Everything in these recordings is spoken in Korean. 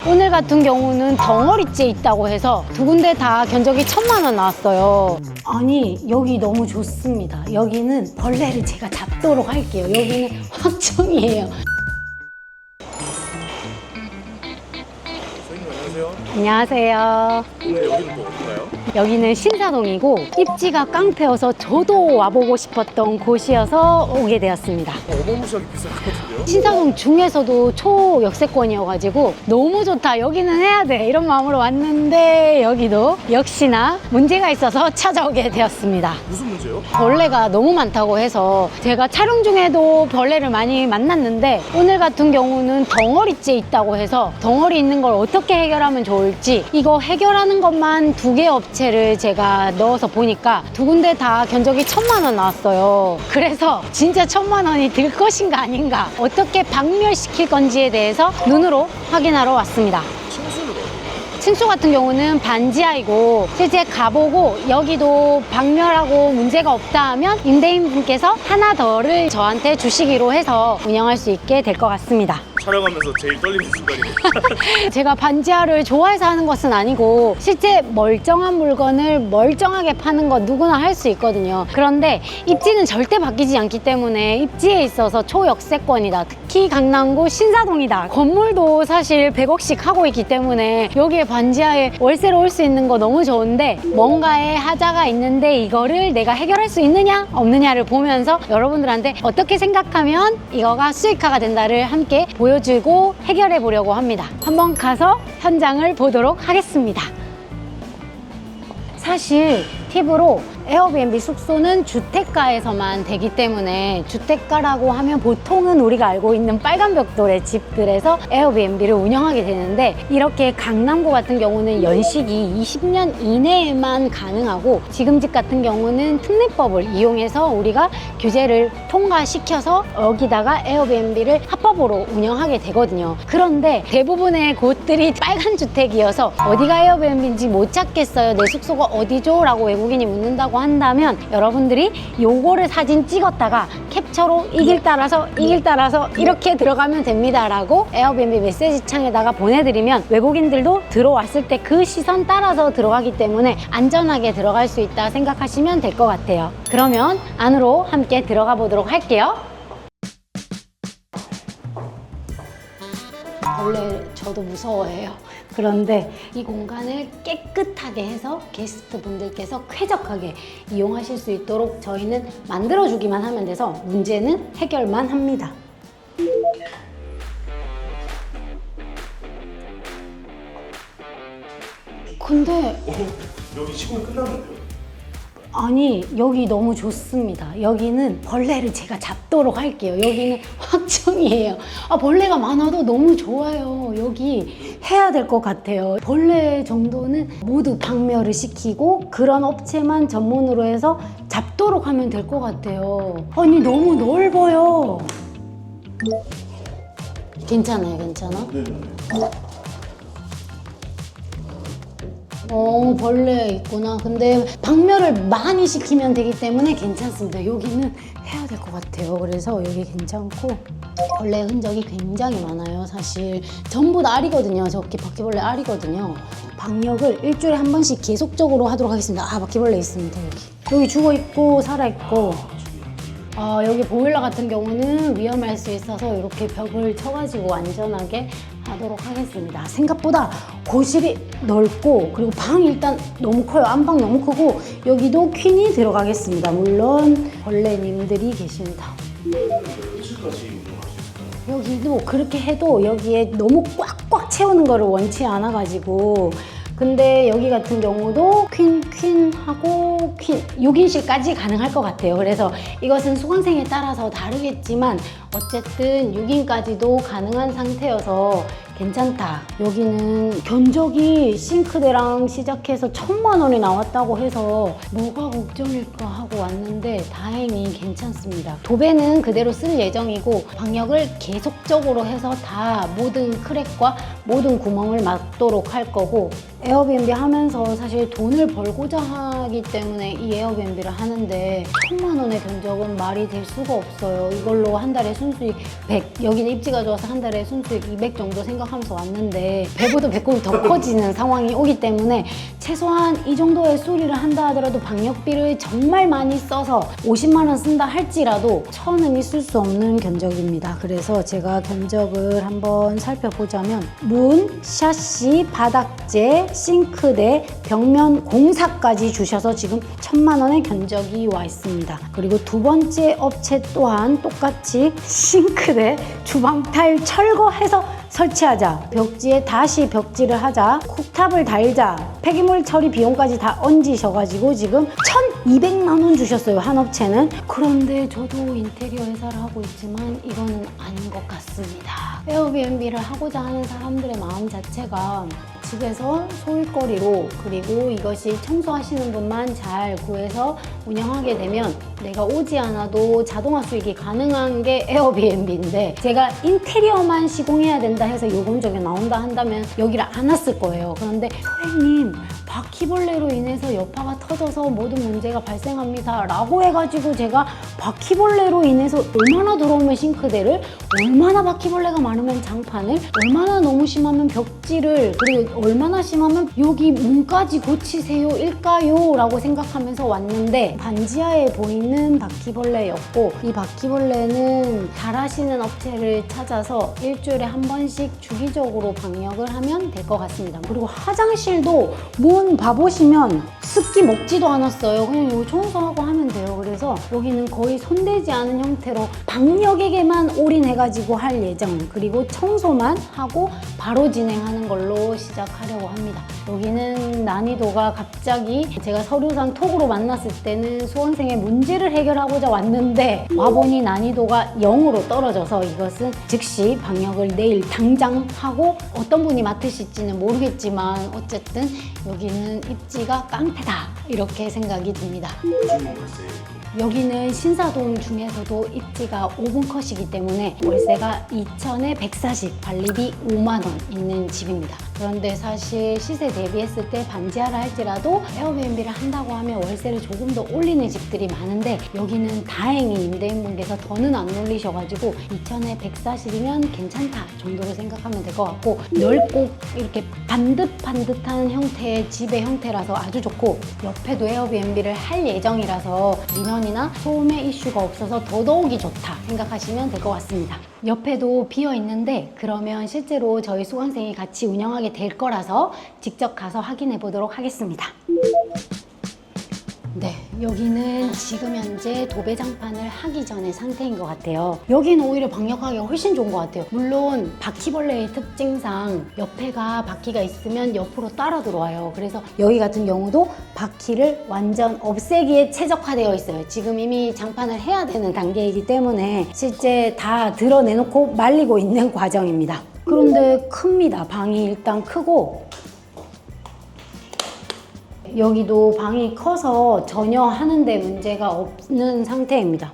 오늘 같은 경우는 덩어리째 있다고 해서 두 군데 다 견적이 1,000만 원 나왔어요. 아니, 여기 너무 좋습니다. 여기는 벌레를 제가 잡도록 할게요. 여기는 확정이에요. 안녕하세요. 안녕하세요. 오늘 여기는 또 어딘가요? 여기는 신사동이고 입지가 깡패여서 저도 와보고 싶었던 곳이어서 오게 되었습니다. 어마무시하게 비쌀 것 같은데요? 신사동 중에서도 초역세권이어가지고 너무 좋다, 여기는 해야 돼, 이런 마음으로 왔는데 여기도 역시나 문제가 있어서 찾아오게 되었습니다. 무슨 문제요? 벌레가 너무 많다고 해서 제가 촬영 중에도 벌레를 많이 만났는데 오늘 같은 경우는 덩어리째 있다고 해서 덩어리 있는 걸 어떻게 해결하면 좋을지, 이거 해결하는 것만 2개 업체를 제가 넣어서 보니까 두 군데 다 견적이 1,000만 원 나왔어요. 그래서 진짜 1,000만 원이 들 것인가 아닌가, 어떻게 박멸시킬 건지에 대해서 눈으로 확인하러 왔습니다. 층수는 어디예요? 층수 같은 경우는 반지하이고 실제 가보고 여기도 박멸하고 문제가 없다 하면 임대인분께서 하나 더를 저한테 주시기로 해서 운영할 수 있게 될 것 같습니다. 촬영하면서 제일 떨리는 순간이에요. 제가 반지하를 좋아해서 하는 것은 아니고 실제 멀쩡한 물건을 멀쩡하게 파는 건 누구나 할 수 있거든요. 그런데 입지는 절대 바뀌지 않기 때문에 입지에 있어서 초역세권이다. 특히 강남구 신사동이다. 건물도 사실 100억씩 하고 있기 때문에 여기에 반지하에 월세로 올 수 있는 거 너무 좋은데 뭔가의 하자가 있는데 이거를 내가 해결할 수 있느냐 없느냐를 보면서 여러분들한테 어떻게 생각하면 이거가 수익화가 된다를 함께 보여주고 해결해 보려고 합니다. 한번 가서 현장을 보도록 하겠습니다. 사실 팁으로 에어비앤비 숙소는 주택가에서만 되기 때문에, 주택가라고 하면 보통은 우리가 알고 있는 빨간 벽돌의 집들에서 에어비앤비를 운영하게 되는데, 이렇게 강남구 같은 경우는 연식이 20년 이내에만 가능하고 지금 집 같은 경우는 특례법을 이용해서 우리가 규제를 통과시켜서 여기다가 에어비앤비를 합법으로 운영하게 되거든요. 그런데 대부분의 곳들이 빨간 주택이어서 어디가 에어비앤비인지 못 찾겠어요, 내 숙소가 어디죠? 라고 외국인이 묻는다고 한다면 여러분들이 요거를 사진 찍었다가 캡처로 이 길 따라서 이 길 따라서 이렇게 들어가면 됩니다 라고 에어비앤비 메시지 창에다가 보내드리면 외국인들도 들어왔을 때 그 시선 따라서 들어가기 때문에 안전하게 들어갈 수 있다 생각하시면 될 것 같아요. 그러면 안으로 함께 들어가 보도록 할게요. 원래 저도 무서워해요. 그런데 이 공간을 깨끗하게 해서 게스트분들께서 쾌적하게 이용하실 수 있도록 저희는 만들어주기만 하면 돼서 문제는 해결만 합니다. 근데 여기 시공이 끝났는데요? 아니, 여기 너무 좋습니다. 여기는 벌레를 제가 잡도록 할게요. 여기는 확정이에요. 아, 벌레가 많아도 너무 좋아요. 여기 해야 될 것 같아요. 벌레 정도는 모두 박멸을 시키고 그런 업체만 전문으로 해서 잡도록 하면 될 것 같아요. 아니, 너무 넓어요. 괜찮아요, 괜찮아? 네. 벌레 있구나. 근데 박멸을 많이 시키면 되기 때문에 괜찮습니다. 여기는 해야 될 것 같아요. 그래서 여기 괜찮고, 벌레 흔적이 굉장히 많아요. 사실 전부 다 알이거든요. 저기 바퀴벌레 알이거든요. 방역을 일주일에 한 번씩 계속적으로 하도록 하겠습니다. 아, 바퀴벌레 있습니다. 여기 죽어 있고 살아 있고. 여기 보일러 같은 경우는 위험할 수 있어서 이렇게 벽을 쳐가지고 안전하게 하도록 하겠습니다. 생각보다 거실이 넓고, 그리고 방이 일단 너무 커요. 안방 너무 크고, 여기도 퀸이 들어가겠습니다. 물론 벌레님들이 계십니다. 며칠까지 운영할 수 있을까요? 여기도 그렇게 해도 여기에 너무 꽉꽉 채우는 거를 원치 않아가지고, 근데 여기 같은 경우도 퀸하고 퀸 6인실까지 가능할 것 같아요. 그래서 이것은 수강생에 따라서 다르겠지만 어쨌든 6인까지도 가능한 상태여서 괜찮다. 여기는 견적이 싱크대랑 시작해서 1,000만 원이 나왔다고 해서 뭐가 걱정일까 하고 왔는데 다행히 괜찮습니다. 도배는 그대로 쓸 예정이고 방역을 계속적으로 해서 다 모든 크랙과 모든 구멍을 막도록 할 거고, 에어비앤비 하면서 사실 돈을 벌고자 하기 때문에 이 에어비앤비를 하는데 1,000만 원의 견적은 말이 될 수가 없어요. 이걸로 한 달에 순수익 100, 여기는 입지가 좋아서 한 달에 순수익 200 정도 생각하면서 왔는데 배보다 배꼽이 더 커지는 상황이 오기 때문에 최소한 이 정도의 수리를 한다 하더라도 방역비를 정말 많이 써서 50만 원 쓴다 할지라도 1,000은 있을 수 없는 견적입니다. 그래서 제가 견적을 한번 살펴보자면 문, 샤시, 바닥재, 싱크대, 벽면 공사까지 주셔서 지금 1,000만 원의 견적이 와 있습니다. 그리고 두 번째 업체 또한 똑같이 싱크대, 주방 타일 철거해서 설치하자, 벽지에 다시 벽지를 하자, 쿡탑을 달자, 폐기물 처리 비용까지 다 얹으셔가지고 지금 1,200만 원 주셨어요, 한 업체는. 그런데 저도 인테리어 회사를 하고 있지만 이거는 아닌 것 같습니다. 에어비앤비를 하고자 하는 사람들의 마음 자체가 집에서 소일거리로, 그리고 이것이 청소하시는 분만 잘 구해서 운영하게 되면 내가 오지 않아도 자동화 수익이 가능한 게 에어비앤비인데, 제가 인테리어만 시공해야 된다 해서 요금적이 나온다 한다면 여기를 안 왔을 거예요. 그런데 소장님, 바퀴벌레로 인해서 여파가 터져서 모든 문제가 발생합니다 라고 해가지고 제가 바퀴벌레로 인해서 얼마나 더러우면 싱크대를, 얼마나 바퀴벌레가 많으면 장판을, 얼마나 너무 심하면 벽지를, 그리고 얼마나 심하면 여기 문까지 고치세요 일까요? 라고 생각하면서 왔는데 반지하에 보이는 바퀴벌레였고, 이 바퀴벌레는 잘하시는 업체를 찾아서 일주일에 한 번씩 주기적으로 방역을 하면 될 것 같습니다. 그리고 화장실도 문 봐보시면 습기 먹지도 않았어요. 그냥 이거 청소하고 하면 돼요. 그래서 여기는 거의 손대지 않은 형태로 방역에게만 올인해가지고 할 예정, 그리고 청소만 하고 바로 진행하는 걸로 시작하려고 합니다. 여기는 난이도가 갑자기 제가 서류상 톡으로 만났을 때는 수험생의 문제를 해결하고자 왔는데 와보니 난이도가 0으로 떨어져서 이것은 즉시 방역을 내일 당장 하고, 어떤 분이 맡으실지는 모르겠지만 어쨌든 여기는 입지가 깡패다 이렇게 생각이 듭니다. 여기는 신사동 중에서도 입지가 5분 컷이기 때문에 월세가 2,000에 140, 관리비 5만 원 있는 집입니다. 그런데 사실 시세 대비했을 때 반지하를 할지라도 에어비앤비를 한다고 하면 월세를 조금 더 올리는 집들이 많은데, 여기는 다행히 임대인분께서 더는 안 올리셔가지고 2,000에 140이면 괜찮다 정도로 생각하면 될 것 같고, 넓고 이렇게 반듯반듯한 형태의 집의 형태라서 아주 좋고, 옆에도 에어비앤비를 할 예정이라서 민원이나 소음의 이슈가 없어서 더더욱이 좋다 생각하시면 될 것 같습니다. 옆에도 비어 있는데 그러면 실제로 저희 수강생이 같이 운영하게 될 거라서 직접 가서 확인해 보도록 하겠습니다. 네, 여기는 지금 현재 도배장판을 하기 전의 상태인 것 같아요. 여기는 오히려 방역하기가 훨씬 좋은 것 같아요. 물론 바퀴벌레의 특징상 옆에가 바퀴가 있으면 옆으로 따라 들어와요. 그래서 여기 같은 경우도 바퀴를 완전 없애기에 최적화되어 있어요. 지금 이미 장판을 해야 되는 단계이기 때문에 실제 다 드러내놓고 말리고 있는 과정입니다. 그런데 큽니다. 방이 일단 크고, 여기도 방이 커서 전혀 하는데 문제가 없는 상태입니다.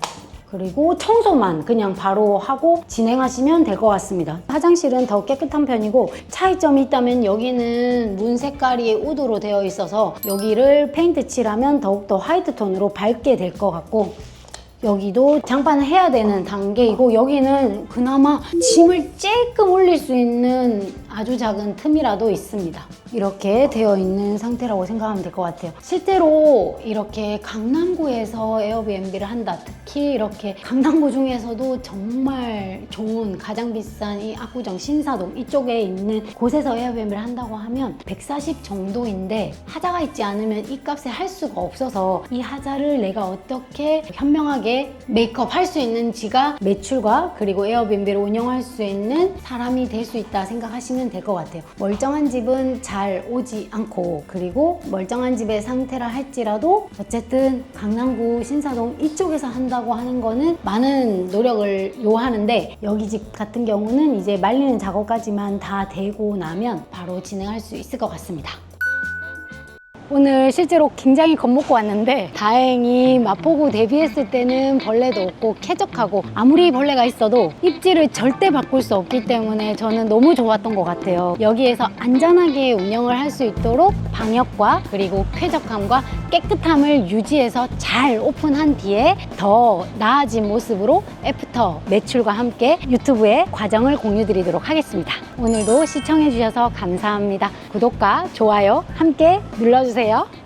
그리고 청소만 그냥 바로 하고 진행하시면 될 것 같습니다. 화장실은 더 깨끗한 편이고, 차이점이 있다면 여기는 문 색깔이 우드로 되어 있어서 여기를 페인트 칠하면 더욱더 화이트 톤으로 밝게 될 것 같고, 여기도 장판을 해야 되는 단계이고, 여기는 그나마 짐을 조금 올릴 수 있는 아주 작은 틈이라도 있습니다. 이렇게 되어 있는 상태라고 생각하면 될 것 같아요. 실제로 이렇게 강남구에서 에어비앤비를 한다, 특히 이렇게 강남구 중에서도 정말 좋은, 가장 비싼 이 압구정 신사동 이쪽에 있는 곳에서 에어비앤비를 한다고 하면 140 정도인데, 하자가 있지 않으면 이 값에 할 수가 없어서 이 하자를 내가 어떻게 현명하게 메이크업 할 수 있는지가 매출과 그리고 에어비앤비를 운영할 수 있는 사람이 될 수 있다 생각하시면 될 것 같아요. 멀쩡한 집은 잘 오지 않고, 그리고 멀쩡한 집의 상태라 할지라도 어쨌든 강남구 신사동 이쪽에서 한다고 하는 거는 많은 노력을 요하는데, 여기 집 같은 경우는 이제 말리는 작업까지만 다 되고 나면 바로 진행할 수 있을 것 같습니다. 오늘 실제로 굉장히 겁먹고 왔는데 다행히 마포구 데뷔했을 때는 벌레도 없고 쾌적하고 아무리 벌레가 있어도 입지를 절대 바꿀 수 없기 때문에 저는 너무 좋았던 것 같아요. 여기에서 안전하게 운영을 할 수 있도록 방역과 그리고 쾌적함과 깨끗함을 유지해서 잘 오픈한 뒤에 더 나아진 모습으로 애프터 매출과 함께 유튜브에 과정을 공유드리도록 하겠습니다. 오늘도 시청해주셔서 감사합니다. 구독과 좋아요 함께 눌러주세요.